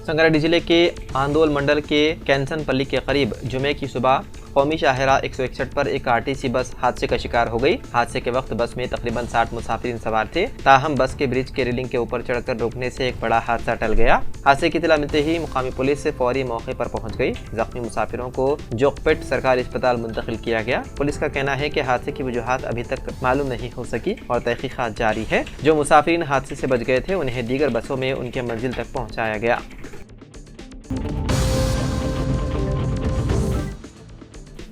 संगारेड्डी जिले के आंदोल मंडल के कैंसनपल्ली के करीब जुमे की सुबह कौमी शाहरा 161 पर एक आरटीसी बस हादसे का शिकार हो गई। हादसे के वक्त बस में तकरीबन 60 मुसाफिर सवार थे। ताहम बस के ब्रिज के रेलिंग के ऊपर चढ़कर रुकने से एक बड़ा हादसा टल गया। हादसे की इत्तला मिलते ही मुकामी पुलिस से फौरी मौके पर पहुंच गई। जख्मी मुसाफिरों को जोकपेट सरकारी अस्पताल मुंतकिल किया गया। पुलिस का कहना है कि हादसे की वजूहात अभी तक मालूम नहीं हो सकी और तहकीकात जारी है। जो मुसाफिर हादसे से बच गए थे उन्हें दीगर बसों में उनके मंजिल तक पहुँचाया गया।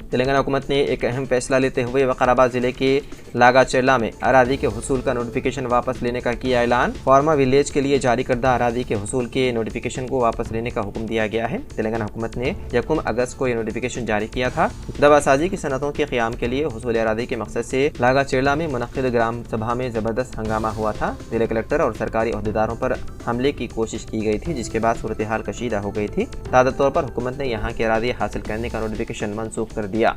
तेलंगाना हुकूमत ने एक अहम फैसला लेते हुए वकाराबाद जिले के लागाचेरला में अरादी के हुसूल का नोटिफिकेशन वापस लेने का किया ऐलान। फार्मा विलेज के लिए जारी करदा अरादी के हुसूल के नोटिफिकेशन को वापस लेने का हुक्म दिया गया है। तेलंगाना हुकूमत ने 1 अगस्त को यह नोटिफिकेशन जारी किया था। दवासाजी की सनतों के क़याम के लिए हुसूल अरादी के मकसद से लागाचेरला में मुनक़िद ग्राम सभा में ज़बरदस्त हंगामा हुआ था। जिला कलेक्टर और सरकारी अहदेदारों पर हमले की कोशिश की गई थी, जिसके बाद सूरत हाल कशीदा हो गई थी। ताज़ा तौर पर हुकूमत ने यहाँ की अरादी हासिल करने का नोटिफिकेशन मनसूख कर दिया।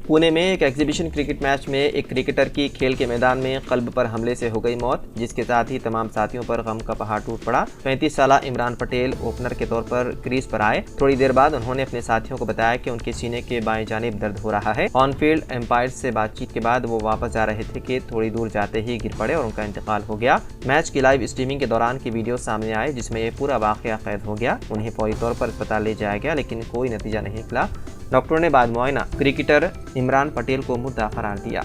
पुणे में एक एग्जीबिशन क्रिकेट मैच में एक क्रिकेटर की खेल के मैदान में कल्ब पर हमले से हो गई मौत, जिसके साथ ही तमाम साथियों पर गम का पहाड़ टूट पड़ा। 35 साला इमरान पटेल ओपनर के तौर पर क्रीज पर आए। थोड़ी देर बाद उन्होंने अपने साथियों को बताया कि उनके सीने के बाएं जानिब दर्द हो रहा है। ऑन फील्ड एम्पायर से बातचीत के बाद वो वापस जा रहे थे कि थोड़ी दूर जाते ही गिर पड़े और उनका इंतकाल हो गया। मैच की लाइव स्ट्रीमिंग के दौरान की वीडियो सामने आए, जिसमें ये पूरा वाकया कैद हो गया। उन्हें फौरी तौर पर अस्पताल ले जाया गया, लेकिन कोई नतीजा नहीं निकला। डॉक्टरों ने बाद मुआयना क्रिकेटर इमरान पटेल को मुर्दा करार दिया।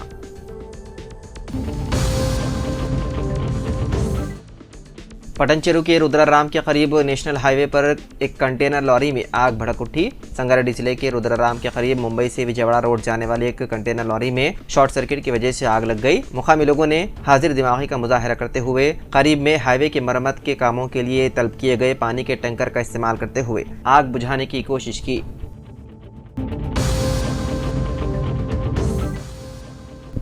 पटनचेरू के रुद्राराम के करीब नेशनल हाईवे पर एक कंटेनर लॉरी में आग भड़क उठी। संगारेड्डी जिले के रुद्राराम के करीब मुंबई से विजयवाड़ा रोड जाने वाले एक कंटेनर लॉरी में शॉर्ट सर्किट की वजह से आग लग गई। मुकामी लोगों ने हाजिर दिमागी का मुजाहरा करते हुए करीब में हाईवे की मरम्मत के कामों के लिए तलब किए गए पानी के टैंकर का इस्तेमाल करते हुए आग बुझाने की कोशिश की।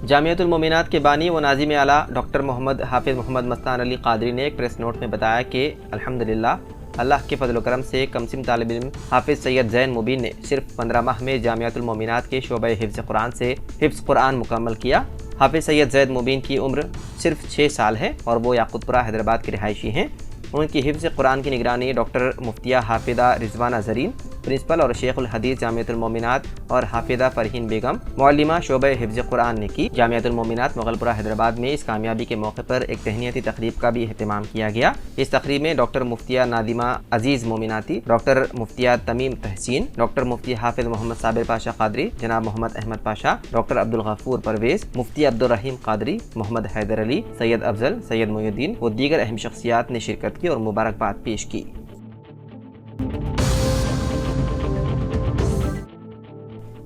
जामियतुल मोमिनात के बानी व नाज़िम आला डॉक्टर मोहम्मद हाफिज़ मोहम्मद मस्तान अली कादरी ने एक प्रेस नोट में बताया कि अल्हम्दुलिल्लाह अल्लाह के फजल करम से कमसिम तालिब इल्म हाफिज़ सैयद ज़ैन मुबीन ने सिर्फ 15 माह में जामियतुल मोमिनात के शोबे हिफ्ज़ कुरान से हिफ्ज़ कुरान मुकम्मल किया। हाफिज़ सैयद ज़ैन मुबीन की उम्र सिर्फ 6 साल है और वो याकूतपुरा हैदराबाद के रिहायशी हैं। उनकी हिफ्ज़ कुरान की निगरानी डॉक्टर मुफ्तिया हाफिदा रिजवाना ज़रीन, प्रिंसिपल और शेखुल हदीस जामियतुल मोमिनात और हाफिदा फरहीन बेगम मौलिमा शोबे हिफ्ज़ कुरान ने की। जामियतुल मोमिनात मुगलपुरा हैदराबाद में इस कामयाबी के मौके पर एक तहनीती तकरीब का भी अहतमाम किया गया। इस तकरीब में डॉक्टर मुफ्तिया नादिमा अजीज़ मोमिनाती, डॉक्टर मुफ्तिया तमीम तहसीन, डॉक्टर मुफ्ती हाफिज़ मोहम्मद साबिर पाशा कादरी, जनाब मोहम्मद अहमद पाशा, डॉक्टर अब्दुल गफूर परवेज़, मुफ्ती अब्दुल रहीम कादरी, मोहम्मद हैदर अली, सैयद अफजल, सैयद मोयुद्दीन व दीगर अहम शख्सियात ने शिरकत की और मुबारकबाद पेश की।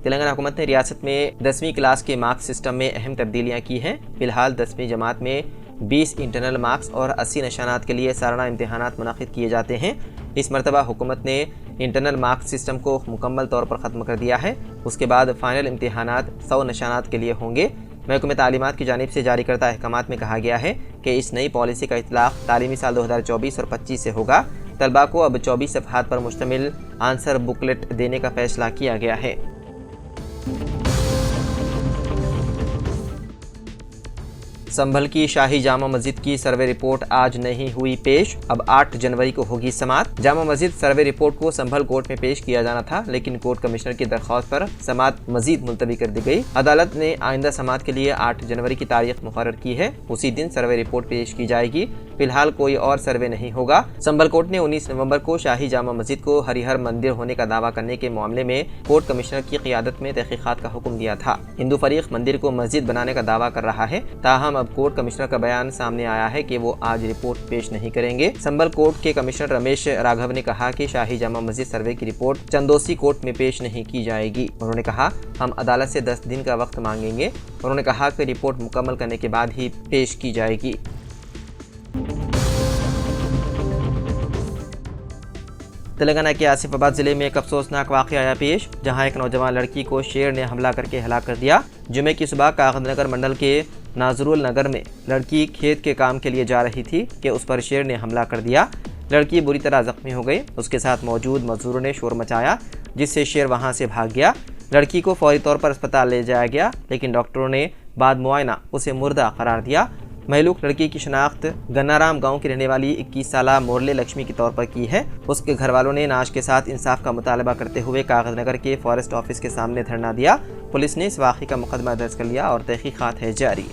तेलंगाना हुकूमत ने रियासत में 10वीं क्लास के मार्क्स सिस्टम में अहम तब्दीलियाँ की हैं। फिलहाल 10वीं जमात में 20 इंटरनल मार्क्स और 80 निशानात के लिए सालाना इम्तिहानात मुनक़िद किए जाते हैं। इस मरतबा हुकूमत ने इंटरनल मार्क्स सिस्टम को मुकम्मल तौर पर ख़त्म कर दिया है। उसके बाद फ़ाइनल इम्तिहानात 100 निशानात के लिए होंगे। महकमे तालीमात की जानिब से जारी करदा अहकामात में कहा गया है कि इस नई पॉलिसी का इतलाक़ तालीमी साल 2024 और 25 से होगा। तलबा को अब 24 सफ़हात पर मुश्तमिल आंसर बुकलेट देने का फ़ैसला किया गया है। संभल की शाही जामा मस्जिद की सर्वे रिपोर्ट आज नहीं हुई पेश। अब 8 जनवरी को होगी समाअत। जामा मस्जिद सर्वे रिपोर्ट को संभल कोर्ट में पेश किया जाना था, लेकिन कोर्ट कमिश्नर की दरख्वास्त पर समाअत मजीद मुलतवी कर दी गई। अदालत ने आइंदा समाअत के लिए 8 जनवरी की तारीख मुकर्रर की है। उसी दिन सर्वे रिपोर्ट पेश की जाएगी। फिलहाल कोई और सर्वे नहीं होगा। संभल कोर्ट ने 19 नवंबर को शाही जामा मस्जिद को हरिहर मंदिर होने का दावा करने के मामले में कोर्ट कमिश्नर की क़ियादत में तहकीकात का हुक्म दिया था। हिंदू फरीक मंदिर को मस्जिद बनाने का दावा कर रहा है। ताहम अब कोर्ट कमिश्नर का बयान सामने आया है कि वो आज रिपोर्ट पेश नहीं करेंगे। संभल कोर्ट के कमिश्नर रमेश राघव ने कहा कि शाही जामा मस्जिद सर्वे की रिपोर्ट चंदोसी कोर्ट में पेश नहीं की जाएगी। उन्होंने कहा, हम अदालत से 10 दिन का वक्त मांगेंगे। उन्होंने कहा कि रिपोर्ट मुकम्मल करने के बाद ही पेश की जाएगी। तेलंगाना के आसिफाबाद जिले में एक अफसोसनाक वाक़या आया पेश, जहां एक नौजवान लड़की को शेर ने हमला करके हलाक कर दिया। जुमे की सुबह कागजनगर मंडल के नाजरुल नगर में लड़की खेत के काम के लिए जा रही थी कि उस पर शेर ने हमला कर दिया। लड़की बुरी तरह जख्मी हो गई। उसके साथ मौजूद मजदूरों ने शोर मचाया, जिससे शेर वहां से भाग गया। लड़की को फौरी तौर पर अस्पताल ले जाया गया, लेकिन डॉक्टरों ने बाद मुआयना उसे मुर्दा करार दिया। महलूक लड़की की शनाख्त गन्नाराम गांव की रहने वाली 21 साला मोरले लक्ष्मी के तौर पर की है। उसके घर वालों ने नाश के साथ इंसाफ का मुतालबा करते हुए कागजनगर के फॉरेस्ट ऑफिस के सामने धरना दिया। पुलिस ने इस वाक़े का मुकदमा दर्ज कर लिया और तहकीकात है जारी।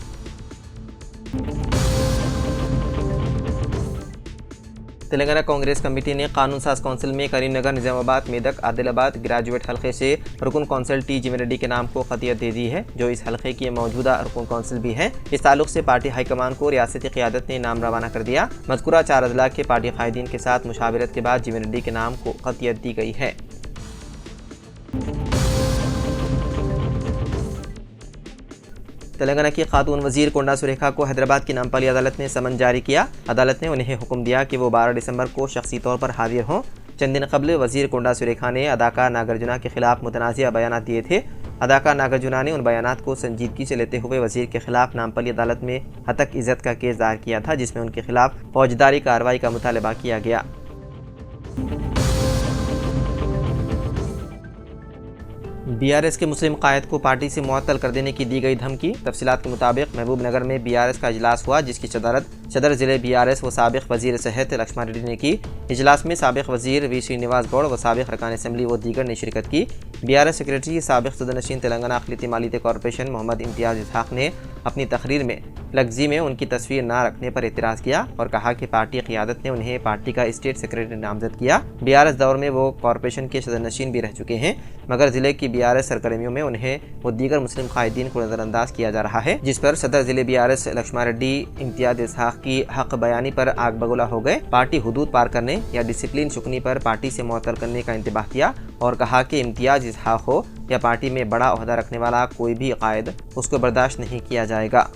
तेलंगाना कांग्रेस कमेटी ने कानून साज काउंसिल में करीमनगर, निजामाबाद, मेदक, आदिलाबाद ग्रेजुएट हल्के से रुकन काउंसिल टी जीवन रेड्डी के नाम को खतियत दे दी है, जो इस हल्के की मौजूदा रुकन काउंसिल भी है। इस ताल्लुक से पार्टी हाईकमान को रियासती क़यादत ने नाम रवाना कर दिया। मज़कूरा 4 अजला के पार्टी कायदीन के साथ मुशावरत के बाद जीवन रेड्डी के नाम को खतियत दी गई है। तेलंगाना की खातून वजीर कोंडा सुरेखा को हैदराबाद की नामपाली अदालत ने समन जारी किया। अदालत ने उन्हें हुक्म दिया कि वो 12 दिसंबर को शख्सी तौर पर हाजिर हों। चंद दिन कबल वजीर कोंडा सुरेखा ने अदाकार नागार्जुना के खिलाफ मुतनाज़िया बयान दिए थे। अदाकार नागार्जुना ने उन बयान को संजीदगी से लेते हुए वजीर के खिलाफ नामपाली अदालत में हतक इज़्ज़त का केस दायर किया था, जिसमें उनके खिलाफ फौजदारी कार्रवाई का मुतालबा किया गया। बीआरएस के मुस्लिम कायद को पार्टी से मुअत्तल कर देने की दी गई धमकी। तफसीलात के मुताबिक महबूब नगर में बीआरएस का इजलास हुआ, जिसकी सदारत सदर ज़िले बीआरएस व साबिक़ वज़ीर सेहत लक्ष्मण रेड्डी ने की। इजलास में साबिक़ वज़ीर वी श्रीनिवास गौड़ व साबिक़ रकान असम्बली व दीगर ने शिरकत की। बीआरएस सेक्रेटरी साबिक़ सदरनशीन तेलंगाना अक़लियती मालियती कॉरपोरेशन मोहम्मद इम्तियाज़ इसहाक़ ने अपनी तकरीर में लफ्ज़ी में उनकी तस्वीर न रखने पर एतराज़ किया और कहा कि पार्टी क़यादत ने उन्हें पार्टी का स्टेट सेक्रेटरी नामजद किया। बीआरएस दौर में वो कॉरपोरेशन के सदरनशीन भी रह चुके हैं, मगर ज़िले की बीआरएस सरगर्मियों में उन्हें व दीगर मुस्लिम कायदीन को नज़रअंदाज किया जा रहा है, जिस पर सदर ज़िले बीआरएस लक्ष्मण रेड्डी इम्तियाज़ इसहाक़ की हक बयानी पर आग बगुला हो गए। पार्टी हुदूद पार करने या डिसिप्लिन चुकने पर पार्टी से मुअत्तल करने का इंतबाह किया और कहा कि इम्तियाज़ इसहाक़ हो या पार्टी में बड़ा ओहदा रखने वाला कोई भी कायद, उसको बर्दाश्त नहीं किया जाएगा।